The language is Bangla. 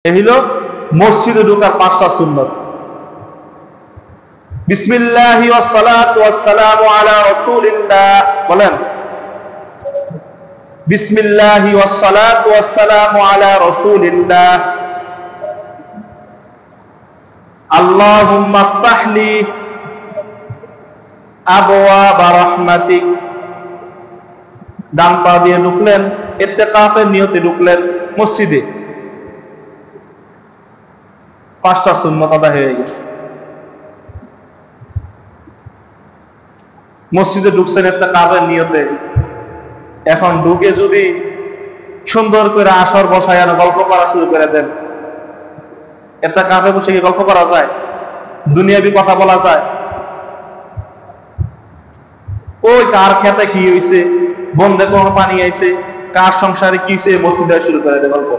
এই হলো মসজিদে ঢোকার 5টা সুন্নত। বিসমিল্লাহি ওয়াস সালাতু ওয়াস সালামু আলা রাসূলিল্লাহ, বলেন বিসমিল্লাহি ওয়াস সালাতু ওয়াস সালামু আলা রাসূলিল্লাহ। আল্লাহুম্মা ইফতাহলি আবওয়াবা রাহমাতিক। ডান পা দিয়ে ঢুকলেন, ইত্তেকাফের নিয়তে ঢুকলেন মসজিদে, 5টা সুন্নত আদায় হয়ে গেছে। মসজিদে ঢুকছেন ইত্তেকাফের নিয়তে, এখন ঢুকে যদি সুন্দর করে আসর বসায় গল্প করা শুরু করে দেন, ইত্তেকাফে বসে কি গল্প করা যায়? দুনিয়াবি কথা বলা যায়? ওই কার খেতে কি হয়েছে, বন্ধে কোনো পানি আইছে, কার সংসারে কি হয়েছে, মসজিদে শুরু করে দেয় গল্প।